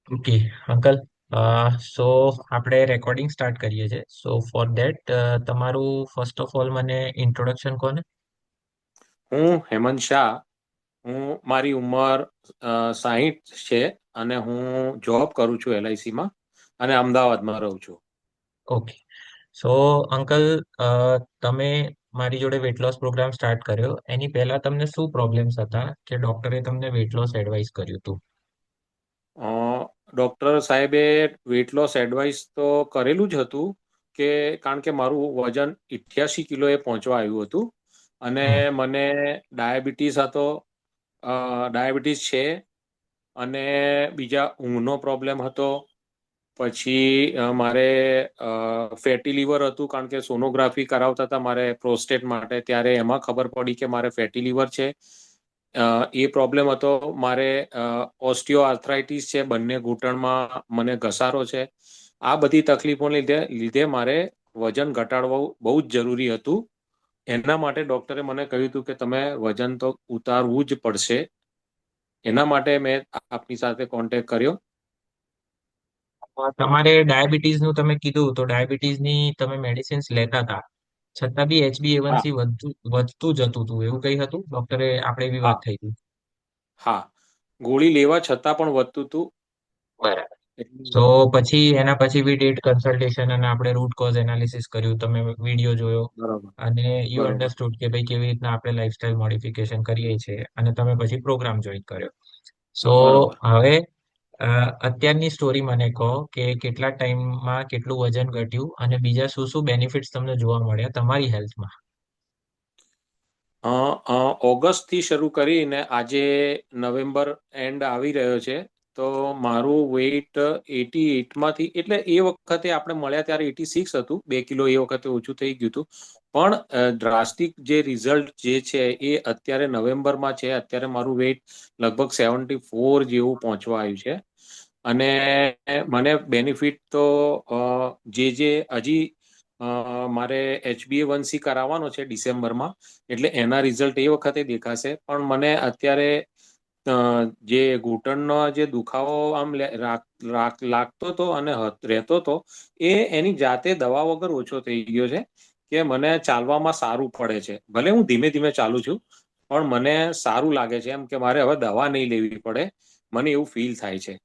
Okay uncle, સો આપણે recording start કરીએ છીએ. સો ફોર ધેટ તમારું ફર્સ્ટ ઓફ ઓલ મને ઇન્ટ્રોડક્શન કોને. હું હેમંત શાહ. મારી ઉંમર 60 છે અને હું જોબ કરું છું LIC માં અને અમદાવાદમાં રહું છું. ઓકે. સો અંકલ, તમે મારી જોડે વેટ લોસ પ્રોગ્રામ સ્ટાર્ટ કર્યો એની પહેલા તમને શું પ્રોબ્લેમ્સ હતા કે ડોક્ટરે તમને વેટ લોસ એડવાઇસ કર્યું હતું? અ, ડૉક્ટર સાહેબે વેટ લોસ એડવાઇસ તો કરેલું જ હતું કે કારણ કે મારું વજન 88 કિલોએ પહોંચવા આવ્યું હતું અને હમ. મને ડાયાબિટીસ હતો. ડાયાબિટીસ છે અને બીજા ઊંઘનો પ્રોબ્લેમ હતો. પછી મારે ફેટી લીવર હતું કારણ કે સોનોગ્રાફી કરાવતા હતા મારે પ્રોસ્ટેટ માટે, ત્યારે એમાં ખબર પડી કે મારે ફેટી લીવર છે. એ પ્રોબ્લેમ હતો. મારે ઓસ્ટિયો આર્થરાઇટિસ છે, બંને ઘૂંટણમાં મને ઘસારો છે. આ બધી તકલીફોને લીધે લીધે મારે વજન ઘટાડવું બહુ જ જરૂરી હતું. એના માટે ડૉક્ટરે મને કહ્યું હતું કે તમે વજન તો ઉતારવું જ પડશે. એના માટે મેં આપની સાથે કોન્ટેક્ટ કર્યો. તમારે ડાયાબિટીસનું તમે કીધું તો ડાયાબિટીસની તમે મેડિસિન્સ લેતા હતા, છતાં બી હા, HbA1c વધતું જતું હતું એવું કઈ હતું? ડોક્ટરે આપણે એવી હા, વાત થઈ હતી. હા. ગોળી લેવા છતાં પણ વધતું હતું. બરાબર. એટલે તો પછી એના પછી બી ડેટ કન્સલ્ટેશન અને આપણે રૂટ કોઝ એનાલિસિસ કર્યું, તમે વિડીયો જોયો બરોબર, અને યુ બરોબર, અન્ડરસ્ટુડ કે ભાઈ કેવી રીતના આપણે લાઈફસ્ટાઈલ મોડિફિકેશન કરીએ છીએ અને તમે પછી પ્રોગ્રામ જોઈન કર્યો. સો બરોબર. હવે અ, અત્યારની સ્ટોરી મને કહો કે કેટલા ટાઈમમાં કેટલું વજન ઘટ્યું અને બીજા શું શું બેનિફિટ્સ તમને જોવા મળ્યા તમારી હેલ્થમાં. અ, ઓગસ્ટથી શરૂ કરીને આજે નવેમ્બર એન્ડ આવી રહ્યો છે. તો મારું વેઇટ 88માંથી, એટલે એ વખતે આપણે મળ્યા ત્યારે 86 હતું. 2 કિલો એ વખતે ઓછું થઈ ગયું હતું. પણ ડ્રાસ્ટિક જે રિઝલ્ટ જે છે એ અત્યારે નવેમ્બરમાં છે. અત્યારે મારું વેઇટ લગભગ 74 જેવું પહોંચવા આવ્યું છે. અને મને બેનિફિટ તો જે હજી મારે HbA1c કરાવવાનો છે ડિસેમ્બરમાં, એટલે એના રિઝલ્ટ એ વખતે દેખાશે. પણ મને અત્યારે જે ઘૂંટણનો જે દુખાવો આમ લાગતો હતો અને રહેતો હતો, એ એની જાતે દવા વગર ઓછો થઈ ગયો છે. કે મને ચાલવામાં સારું પડે છે. ભલે હું ધીમે ધીમે ચાલું છું પણ મને સારું લાગે છે, એમ કે મારે હવે દવા નહીં લેવી પડે, મને એવું ફીલ થાય છે.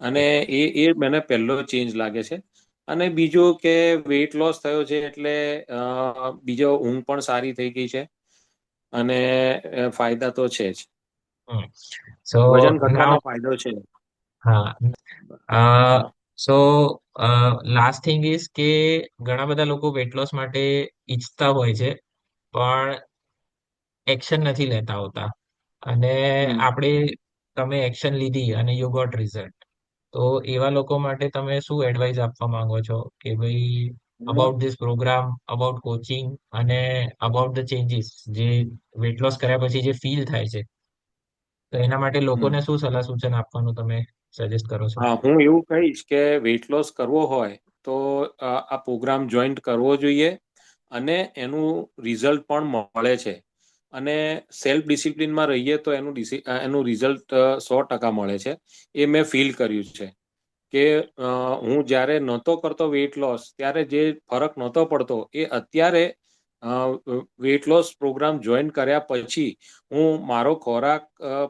અને એ મને પહેલો ચેન્જ લાગે છે. અને બીજું કે વેઇટ લોસ થયો છે એટલે બીજો ઊંઘ પણ સારી થઈ ગઈ છે અને ફાયદા તો છે જ. સો વજન નાવ, ઘટવાનો ફાયદો છે. હા. સો લાસ્ટ થિંગ ઇઝ કે ઘણા બધા લોકો વેટ લોસ માટે ઈચ્છતા હોય છે પણ એક્શન નથી લેતા હોતા. અને હમ. આપણે, તમે એક્શન લીધી અને યુ ગોટ રિઝલ્ટ. તો એવા લોકો માટે તમે શું એડવાઇસ આપવા માંગો છો કે ભાઈ about this program, about coaching અને અબાઉટ ધ ચેન્જીસ જે વેટ લોસ કર્યા પછી જે ફીલ થાય છે, તો એના માટે હમ. લોકોને શું સલાહ સૂચન આપવાનું તમે સજેસ્ટ કરો છો? હા, હું એવું કહીશ કે વેઇટ લોસ કરવો હોય તો આ પ્રોગ્રામ જોઈન્ટ કરવો જોઈએ અને એનું રિઝલ્ટ પણ મળે છે. અને સેલ્ફ ડિસિપ્લિનમાં રહીએ તો એનું રિઝલ્ટ 100% મળે છે. એ મેં ફીલ કર્યું છે કે હું જ્યારે નહોતો કરતો વેઇટ લોસ ત્યારે જે ફરક નહોતો પડતો, એ અત્યારે વેઇટ લોસ પ્રોગ્રામ જોઈન કર્યા પછી મારો ખોરાક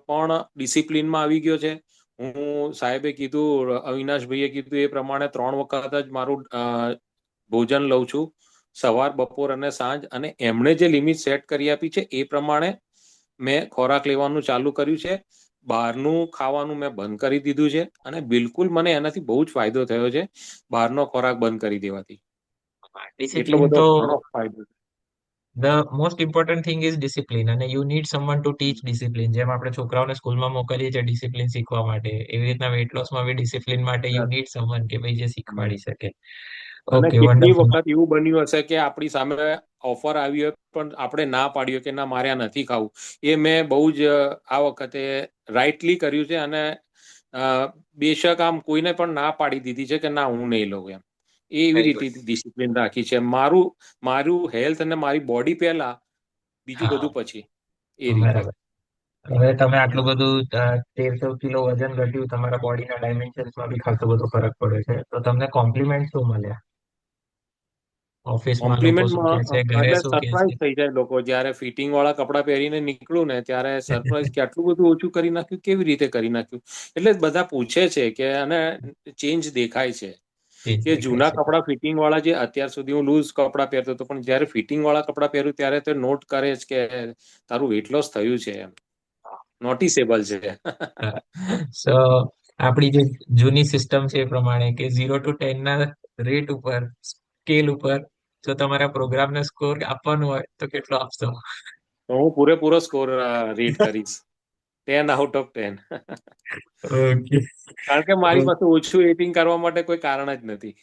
પણ ડિસિપ્લિનમાં આવી ગયો છે. હું, સાહેબે કીધું, અવિનાશભાઈએ કીધું એ પ્રમાણે 3 વખત જ મારું ભોજન લઉં છું, સવાર, બપોર અને સાંજ. અને એમણે જે લિમિટ સેટ કરી આપી છે એ પ્રમાણે મેં ખોરાક લેવાનું ચાલુ કર્યું છે. બહારનું ખાવાનું મેં બંધ કરી દીધું છે અને બિલકુલ મને એનાથી બહુ જ ફાયદો થયો છે બહારનો ખોરાક બંધ કરી દેવાથી. એટલો ડિસિપ્લિન બધો તો ઘણો ફાયદો છે. The most important thing is discipline, અને you need someone to teach discipline. જેમ આપણે છોકરાઓને સ્કૂલમાં મોકલીએ છીએ ડિસિપ્લિન શીખવા માટે, એવી રીતના વેટ લોસમાં બી ડિસિપ્લિન માટે યુ Yes. નીડ સમવન કે ભાઈ જે હમ. શીખવાડી શકે. અને ઓકે, કેટલી વન્ડરફુલ. વખત એવું બન્યું હશે કે આપણી સામે ઓફર આવી હોય પણ આપણે ના પાડ્યો કે ના, મારે આ નથી ખાવું. એ મેં બહુ જ આ વખતે રાઈટલી કર્યું છે અને અ, બેશક આમ કોઈને પણ ના પાડી દીધી છે કે ના, હું નહીં લઉં એમ. એવી વેરી રીતે ગુડ. ડિસિપ્લિન રાખી છે. મારું મારું હેલ્થ અને મારી બોડી પહેલા, બીજું બધું પછી, એ રીતે. બરાબર. હવે તમે આટલું બધું 1300 કિલો વજન ઘટ્યું, તમારા બોડીના ડાયમેન્શન્સમાં બી ખાસો બધો ફરક પડે છે, તો તમને કોમ્પ્લિમેન્ટ શું મળ્યા? ઓફિસમાં લોકો શું કે કોમ્પ્લિમેન્ટમાં છે, ઘરે એટલે શું કે છે? સરપ્રાઈઝ થઈ જાય લોકો જ્યારે ફિટિંગ વાળા કપડાં પહેરીને નીકળું ને ત્યારે સરપ્રાઈઝ કે આટલું બધું ઓછું કરી નાખ્યું, કેવી રીતે કરી નાખ્યું. એટલે બધા પૂછે છે કે અને ચેન્જ દેખાય છે ચેન્જ કે દેખાય જૂના છે. કપડાં ફિટિંગ વાળા જે અત્યાર સુધી હું લૂઝ કપડાં પહેરતો હતો, પણ જ્યારે ફિટિંગ વાળા કપડાં પહેરું ત્યારે તે નોટ કરે છે કે તારું વેટ લોસ થયું છે, એમ નોટિસેબલ છે. સો આપણી જે જૂની સિસ્ટમ છે એ પ્રમાણે કે 0 to 10 ના રેટ ઉપર, સ્કેલ ઉપર, જો તમારા પ્રોગ્રામને સ્કોર આપવાનો હોય તો કેટલો આપશો? તો હું પૂરેપૂરો સ્કોર રેટ કરીશ 10 out of 10. ઓકે. કારણ કે મારી પાસે ઓછું એટિંગ કરવા માટે કોઈ કારણ જ નથી.